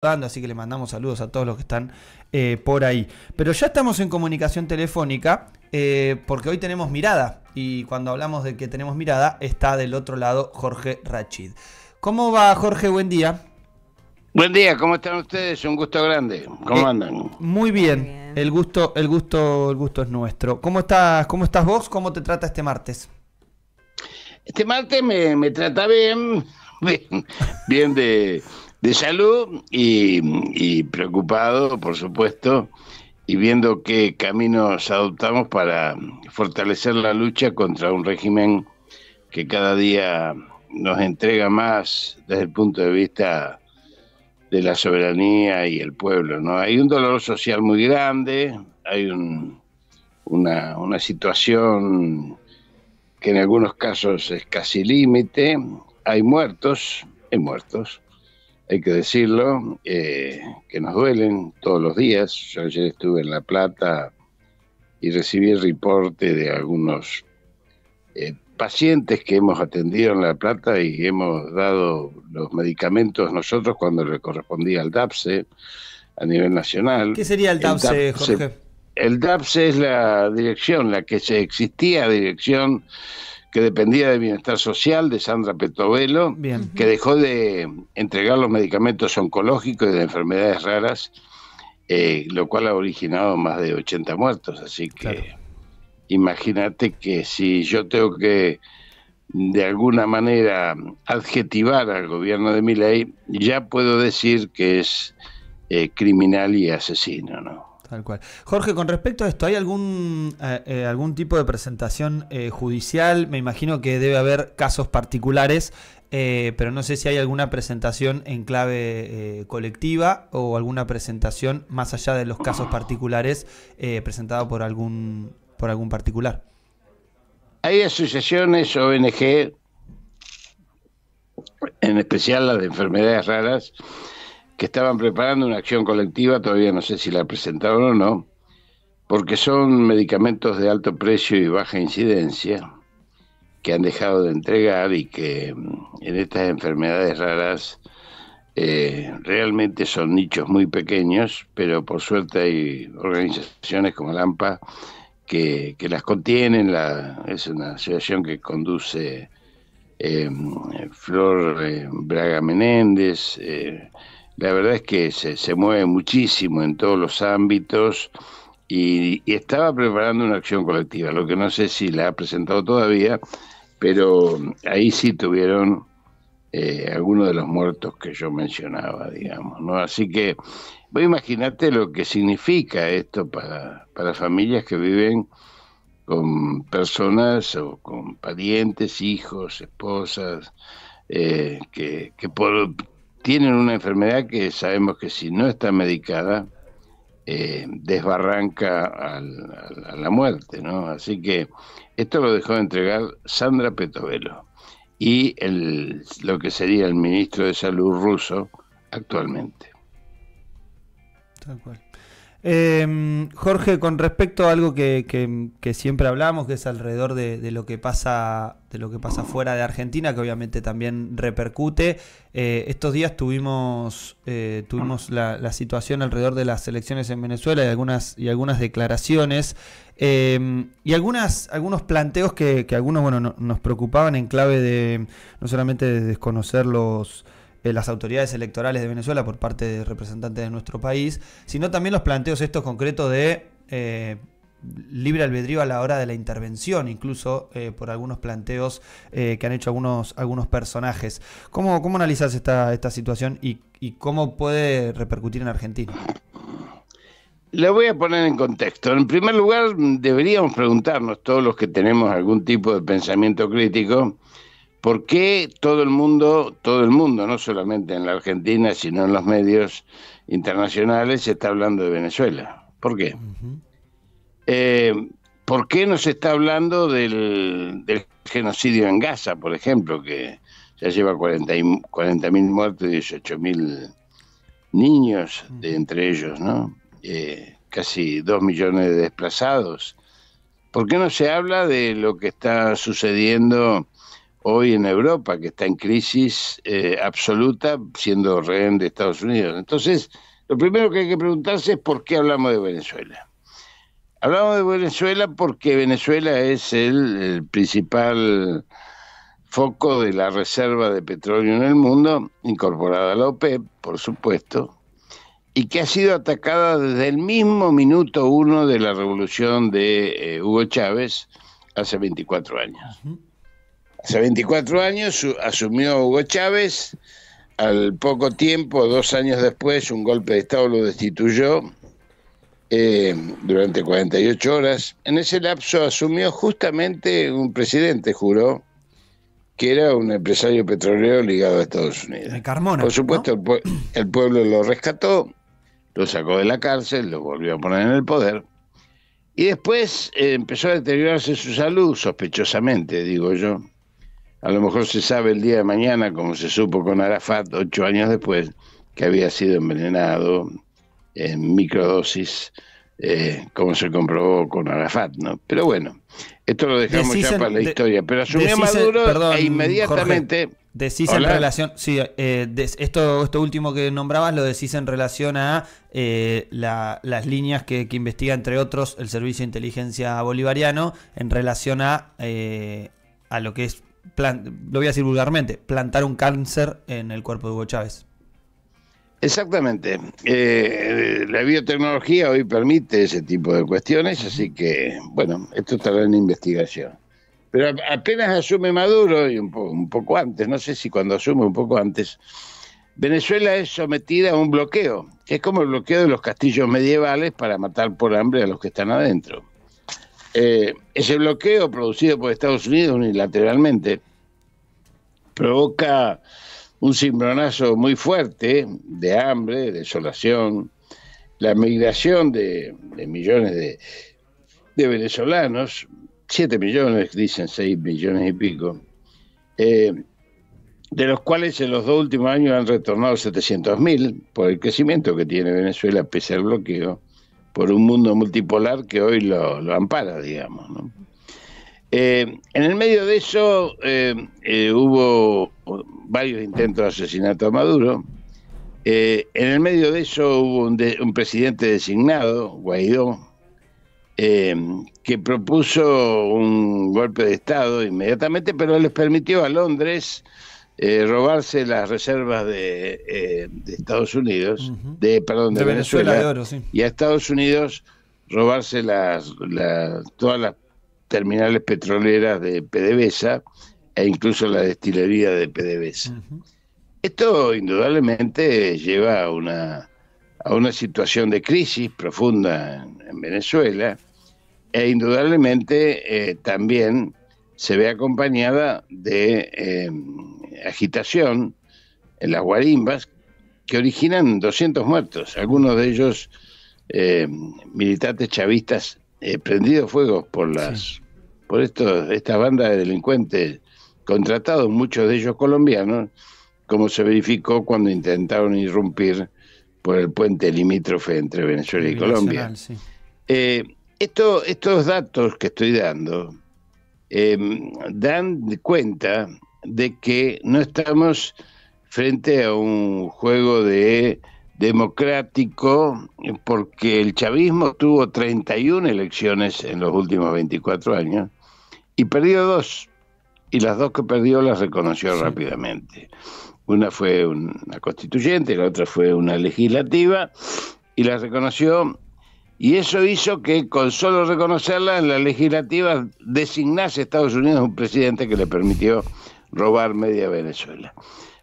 Así que le mandamos saludos a todos los que están por ahí. Pero ya estamos en comunicación telefónica porque hoy tenemos mirada, y cuando hablamos de que tenemos mirada está del otro lado Jorge Rachid. ¿Cómo va, Jorge? Buen día. Buen día, ¿cómo están ustedes? Un gusto grande. ¿Cómo andan? Muy bien. El gusto es nuestro. ¿Cómo estás vos? ¿Cómo te trata este martes? Este martes me trata bien, bien de salud y preocupado, por supuesto, y viendo qué caminos adoptamos para fortalecer la lucha contra un régimen que cada día nos entrega más desde el punto de vista de la soberanía y el pueblo, ¿no? Hay un dolor social muy grande, hay una situación que en algunos casos es casi límite, hay muertos, hay que decirlo, que nos duelen todos los días. Yo ayer estuve en La Plata y recibí el reporte de algunos pacientes que hemos atendido en La Plata y hemos dado los medicamentos nosotros cuando le correspondía al DAPSE a nivel nacional. ¿Qué sería el DAPSE, Jorge? El DAPSE es la dirección, la que existía dirección que dependía del Bienestar Social de Sandra Petovelo, que dejó de entregar los medicamentos oncológicos y de enfermedades raras, lo cual ha originado más de 80 muertos. Así que claro, imagínate que si yo tengo que de alguna manera adjetivar al gobierno de Milei, ya puedo decir que es criminal y asesino, ¿no? Tal cual. Jorge, con respecto a esto, ¿hay algún tipo de presentación judicial? Me imagino que debe haber casos particulares, pero no sé si hay alguna presentación en clave colectiva o alguna presentación más allá de los casos particulares presentada por algún particular. Hay asociaciones, ONG, en especial las de enfermedades raras, que estaban preparando una acción colectiva, todavía no sé si la presentaron o no, porque son medicamentos de alto precio y baja incidencia que han dejado de entregar y que en estas enfermedades raras realmente son nichos muy pequeños, pero por suerte hay organizaciones como la AMPA que las contienen. Es una asociación que conduce Flor Braga Menéndez. La verdad es que se mueve muchísimo en todos los ámbitos y estaba preparando una acción colectiva, lo que no sé si la ha presentado todavía, pero ahí sí tuvieron algunos de los muertos que yo mencionaba, digamos, ¿no? Así que vos imaginate lo que significa esto para familias que viven con personas o con parientes, hijos, esposas, que tienen una enfermedad que sabemos que si no está medicada, desbarranca a la muerte, ¿no? Así que esto lo dejó de entregar Sandra Petovelo y lo que sería el ministro de Salud ruso actualmente. Tal cual. Jorge, con respecto a algo que siempre hablamos, que es alrededor de lo que pasa fuera de Argentina, que obviamente también repercute. Estos días tuvimos la situación alrededor de las elecciones en Venezuela y algunas declaraciones y algunos planteos que algunos nos preocupaban en clave de no solamente de desconocer las autoridades electorales de Venezuela por parte de representantes de nuestro país, sino también los planteos estos concretos de libre albedrío a la hora de la intervención, incluso por algunos planteos que han hecho algunos personajes. ¿Cómo analizás esta situación y cómo puede repercutir en Argentina? La voy a poner en contexto. En primer lugar, deberíamos preguntarnos, todos los que tenemos algún tipo de pensamiento crítico, ¿por qué todo el mundo, no solamente en la Argentina, sino en los medios internacionales, se está hablando de Venezuela? ¿Por qué? ¿Por qué no se está hablando del genocidio en Gaza, por ejemplo, que ya lleva 40.000 muertos y 18.000 niños, entre ellos, ¿no? Casi 2 millones de desplazados? ¿Por qué no se habla de lo que está sucediendo hoy en Europa, que está en crisis absoluta, siendo rehén de Estados Unidos. Entonces, lo primero que hay que preguntarse es por qué hablamos de Venezuela. Hablamos de Venezuela porque Venezuela es el principal foco de la reserva de petróleo en el mundo, incorporada a la OPEP, por supuesto, y que ha sido atacada desde el mismo minuto uno de la revolución de Hugo Chávez hace 24 años. Hace 24 años asumió Hugo Chávez, al poco tiempo, 2 años después, un golpe de Estado lo destituyó durante 48 horas. En ese lapso asumió justamente un presidente, juró, que era un empresario petrolero ligado a Estados Unidos. Carmona, por supuesto, ¿no? el pueblo lo rescató, lo sacó de la cárcel, lo volvió a poner en el poder, y después empezó a deteriorarse su salud, sospechosamente, digo yo. A lo mejor se sabe el día de mañana, como se supo con Arafat 8 años después, que había sido envenenado en microdosis, como se comprobó con Arafat, ¿no? Pero bueno, esto lo dejamos ya para la historia. Pero asumió Maduro e inmediatamente... Jorge, decís en relación, sí, esto último que nombrabas lo decís en relación a las líneas que investiga, entre otros, el Servicio de Inteligencia Bolivariano, en relación a lo que es, lo voy a decir vulgarmente, plantar un cáncer en el cuerpo de Hugo Chávez. Exactamente. La biotecnología hoy permite ese tipo de cuestiones, así que, bueno, esto estará en investigación. Pero apenas asume Maduro, y un poco antes, no sé si cuando asume un poco antes, Venezuela es sometida a un bloqueo, que es como el bloqueo de los castillos medievales para matar por hambre a los que están adentro. Ese bloqueo, producido por Estados Unidos unilateralmente, provoca un cimbronazo muy fuerte de hambre, de desolación, la migración de millones de venezolanos, 7 millones, dicen 6 millones y pico, de los cuales en los 2 últimos años han retornado 700.000 por el crecimiento que tiene Venezuela pese al bloqueo, por un mundo multipolar que hoy lo ampara, digamos, ¿no? En el medio de eso hubo varios intentos de asesinato a Maduro. En el medio de eso hubo un presidente designado, Guaidó, que propuso un golpe de Estado inmediatamente, pero les permitió a Londres robarse las reservas de Estados Unidos, de Venezuela, de oro, sí. Y a Estados Unidos robarse todas las terminales petroleras de PDVSA e incluso la destilería de PDVSA. Esto indudablemente lleva a una situación de crisis profunda en Venezuela, e indudablemente también se ve acompañada de agitación en las guarimbas que originan 200 muertos, algunos de ellos militantes chavistas prendidos fuego por estas bandas de delincuentes contratados, muchos de ellos colombianos, como se verificó cuando intentaron irrumpir por el puente limítrofe entre Venezuela y Colombia. Sí. Estos datos que estoy dando dan cuenta de que no estamos frente a un juego democrático, porque el chavismo tuvo 31 elecciones en los últimos 24 años y perdió 2, y las 2 que perdió las reconoció rápidamente. Una fue una constituyente, la otra fue una legislativa, y las reconoció, y eso hizo que con solo reconocerla en la legislativa designase a Estados Unidos un presidente que le permitió robar media Venezuela.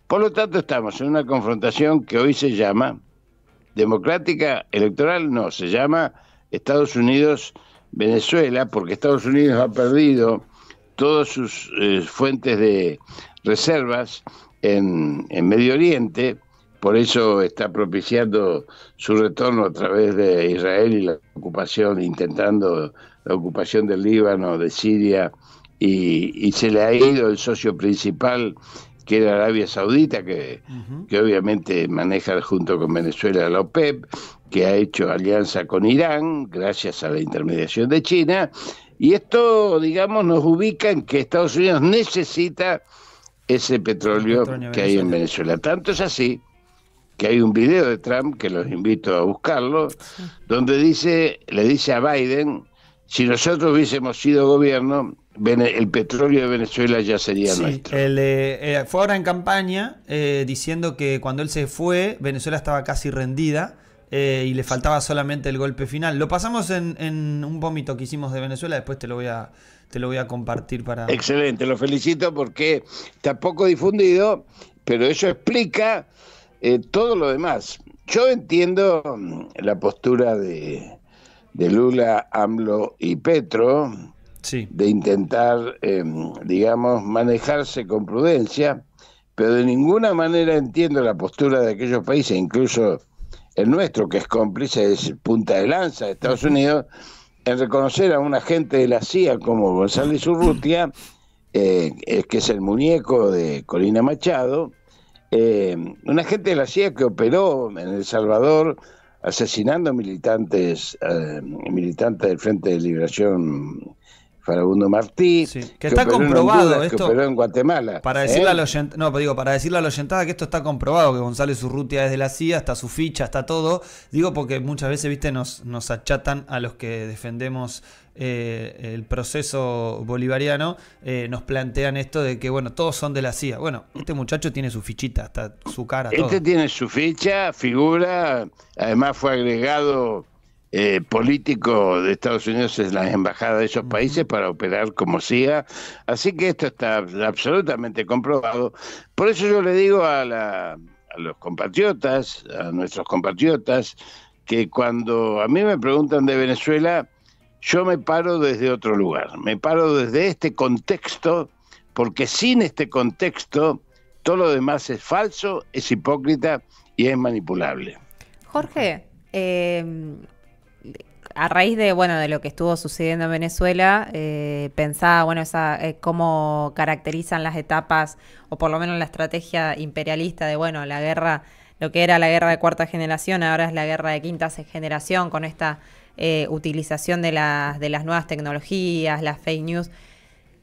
Por lo tanto, estamos en una confrontación que hoy se llama democrática electoral, no, se llama Estados Unidos-Venezuela, porque Estados Unidos ha perdido todas sus fuentes de reservas en Medio Oriente, por eso está propiciando su retorno a través de Israel y la ocupación, intentando la ocupación del Líbano, de Siria, y se le ha ido el socio principal, que era Arabia Saudita, que obviamente maneja junto con Venezuela la OPEP, que ha hecho alianza con Irán, gracias a la intermediación de China, Y esto, digamos, nos ubica en que Estados Unidos necesita ese petróleo que hay en Venezuela. Tanto es así que hay un video de Trump, que los invito a buscarlo, donde le dice a Biden, si nosotros hubiésemos sido gobierno, el petróleo de Venezuela ya sería nuestro. Fue ahora en campaña diciendo que cuando él se fue, Venezuela estaba casi rendida y le faltaba solamente el golpe final. Lo pasamos en un vómito que hicimos de Venezuela, después te lo voy a compartir para... Excelente, lo felicito porque está poco difundido, pero eso explica todo lo demás. Yo entiendo la postura de Lula, AMLO y Petro, sí, de intentar, digamos, manejarse con prudencia, pero de ninguna manera entiendo la postura de aquellos países, incluso el nuestro, que es cómplice, es punta de lanza de Estados Unidos, en reconocer a un agente de la CIA como González Urrutia, que es el muñeco de Corina Machado, un agente de la CIA que operó en El Salvador asesinando militantes del Frente de Liberación Farabundo Martí, sí, que está comprobado Honduras, esto, que operó en Guatemala. Para decirle a la oyentada que esto está comprobado, que González Urrutia es de la CIA, está su ficha, está todo. Digo porque muchas veces, viste, nos achatan a los que defendemos el proceso bolivariano, nos plantean esto de que, bueno, todos son de la CIA. Bueno, este muchacho tiene su fichita, hasta su cara, todo. Este tiene su ficha, figura, además fue agregado político de Estados Unidos en las embajadas de esos países para operar como CIA, así que esto está absolutamente comprobado. Por eso yo le digo a los compatriotas, a nuestros compatriotas, que cuando a mí me preguntan de Venezuela, yo me paro desde otro lugar, me paro desde este contexto, porque sin este contexto todo lo demás es falso, es hipócrita y es manipulable. Jorge, a raíz de lo que estuvo sucediendo en Venezuela, pensaba cómo caracterizan las etapas, o por lo menos la estrategia imperialista de la guerra, lo que era la guerra de cuarta generación, ahora es la guerra de quinta generación, con esta utilización de las nuevas tecnologías, las fake news.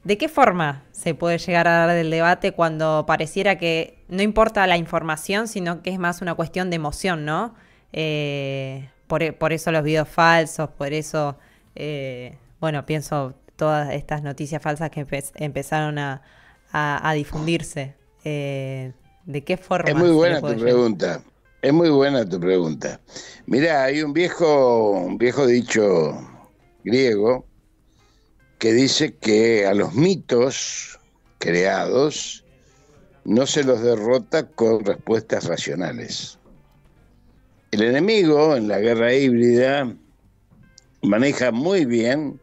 ¿De qué forma se puede llegar a dar del debate cuando pareciera que no importa la información, sino que es más una cuestión de emoción, ¿no? Por eso los videos falsos, por eso, pienso todas estas noticias falsas que empezaron a difundirse. ¿De qué forma? Es muy buena tu pregunta. Es muy buena tu pregunta. Mirá, hay un viejo dicho griego que dice que a los mitos creados no se los derrota con respuestas racionales. El enemigo en la guerra híbrida maneja muy bien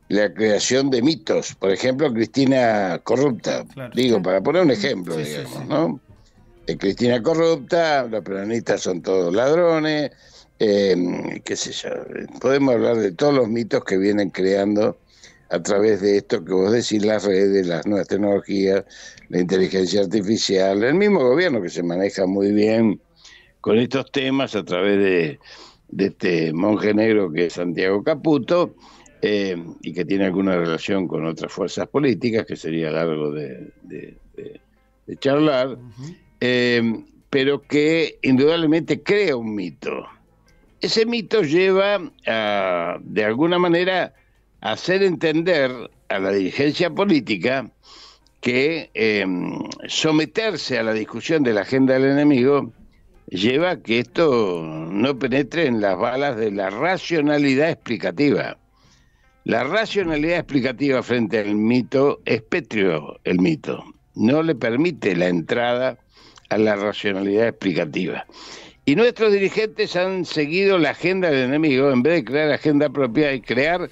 la creación de mitos. Por ejemplo, Cristina corrupta. Claro. Digo, para poner un ejemplo, digamos, ¿no? Cristina corrupta, los peronistas son todos ladrones, qué sé yo. Podemos hablar de todos los mitos que vienen creando a través de esto que vos decís, las redes, las nuevas tecnologías, la inteligencia artificial, el mismo gobierno que se maneja muy bien con estos temas a través de este monje negro que es Santiago Caputo, y que tiene alguna relación con otras fuerzas políticas, que sería largo de charlar, pero que indudablemente crea un mito. Ese mito lleva de alguna manera a hacer entender a la dirigencia política que someterse a la discusión de la agenda del enemigo lleva a que esto no penetre en las balas de la racionalidad explicativa. La racionalidad explicativa frente al mito es pétreo, el mito. No le permite la entrada a la racionalidad explicativa. Y nuestros dirigentes han seguido la agenda del enemigo en vez de crear agenda propia y crear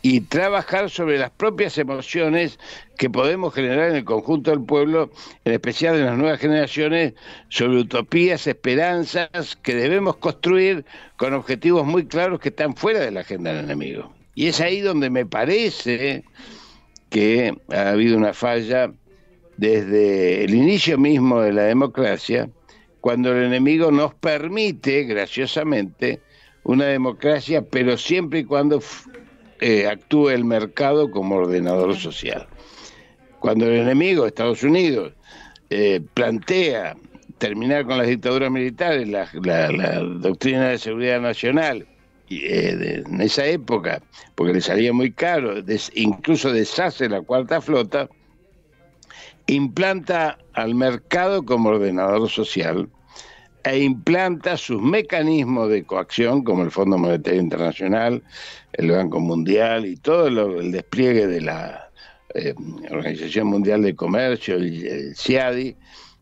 y trabajar sobre las propias emociones que podemos generar en el conjunto del pueblo, en especial en las nuevas generaciones, sobre utopías, esperanzas que debemos construir con objetivos muy claros que están fuera de la agenda del enemigo. Y es ahí donde me parece que ha habido una falla desde el inicio mismo de la democracia, cuando el enemigo nos permite, graciosamente, una democracia, pero siempre y cuando actúe el mercado como ordenador social. Cuando el enemigo, Estados Unidos, plantea terminar con las dictaduras militares, la doctrina de seguridad nacional, en esa época, porque le salía muy caro, incluso deshace la cuarta flota, implanta al mercado como ordenador social e implanta sus mecanismos de coacción, como el Fondo Monetario Internacional, el Banco Mundial y todo el despliegue de la Organización Mundial de Comercio, el CIADI,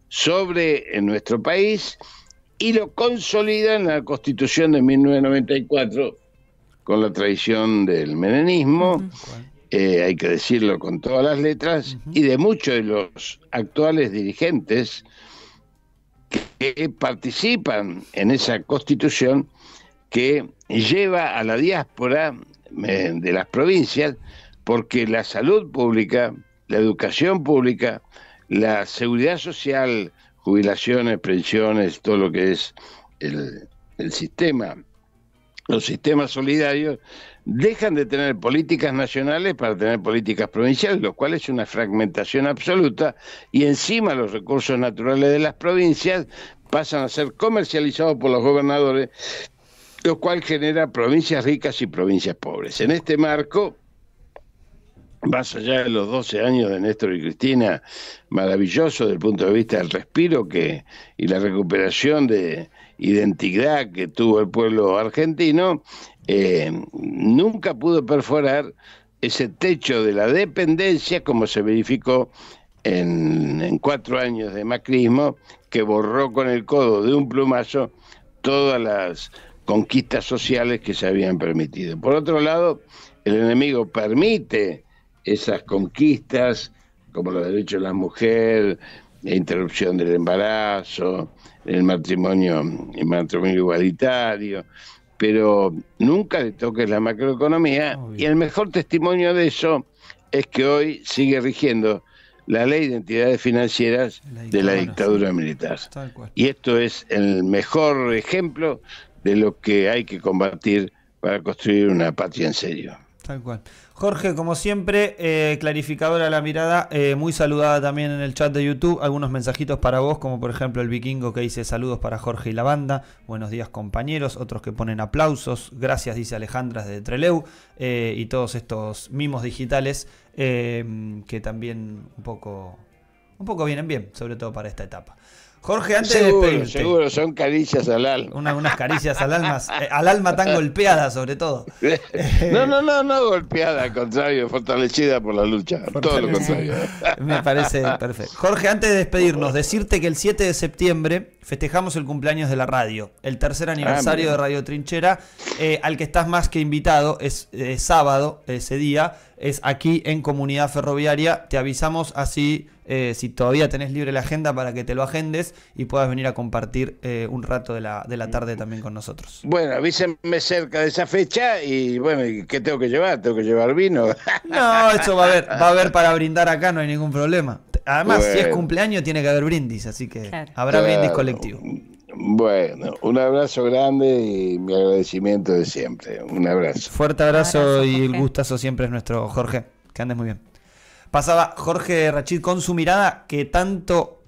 sobre nuestro país, y lo consolida en la Constitución de 1994 con la tradición del menemismo, hay que decirlo con todas las letras, y de muchos de los actuales dirigentes que participan en esa Constitución que lleva a la diáspora de las provincias, porque la salud pública, la educación pública, la seguridad social, jubilaciones, pensiones, todo lo que es el sistema, los sistemas solidarios, dejan de tener políticas nacionales para tener políticas provinciales, lo cual es una fragmentación absoluta, y encima los recursos naturales de las provincias pasan a ser comercializados por los gobernadores, lo cual genera provincias ricas y provincias pobres. En este marco, más allá de los 12 años de Néstor y Cristina, maravilloso desde el punto de vista del respiro y la recuperación de identidad que tuvo el pueblo argentino, nunca pudo perforar ese techo de la dependencia, como se verificó en 4 años de macrismo, que borró con el codo de un plumazo todas las conquistas sociales que se habían permitido. Por otro lado, el enemigo permite esas conquistas, como los derechos de la mujer, la interrupción del embarazo, el matrimonio igualitario, pero nunca le toques la macroeconomía, y el mejor testimonio de eso es que hoy sigue rigiendo la ley de entidades financieras de la dictadura militar. Y esto es el mejor ejemplo de lo que hay que combatir para construir una patria en serio. Tal cual. Jorge, como siempre, clarificadora la mirada, muy saludada también en el chat de YouTube. Algunos mensajitos para vos, como por ejemplo el vikingo que dice saludos para Jorge y la banda. Buenos días, compañeros. Otros que ponen aplausos. Gracias, dice Alejandra de Trelew. Y todos estos mimos digitales que también un poco vienen bien, sobre todo para esta etapa. Jorge, antes de despedirte. Seguro, son caricias al alma. Unas caricias al alma tan golpeada, sobre todo. No golpeada, al contrario, fortalecida por la lucha. Todo lo contrario. Me parece perfecto. Jorge, antes de despedirnos, decirte que el 7 de septiembre festejamos el cumpleaños de la radio, el tercer aniversario de Radio Trinchera, al que estás más que invitado. Es sábado, ese día, es aquí en Comunidad Ferroviaria. Te avisamos así, si todavía tenés libre la agenda, para que te lo agendes y puedas venir a compartir un rato de la tarde también con nosotros. Bueno, avísenme cerca de esa fecha y bueno, ¿qué tengo que llevar? ¿Tengo que llevar vino? No, eso va a haber para brindar acá, no hay ningún problema. Además, bueno, si es cumpleaños tiene que haber brindis, así que habrá brindis colectivo. Bueno, un abrazo grande y mi agradecimiento de siempre. Un abrazo. Fuerte abrazo y el gustazo siempre es nuestro, Jorge. Que andes muy bien. Pasaba Jorge Rachid con su mirada, que tanto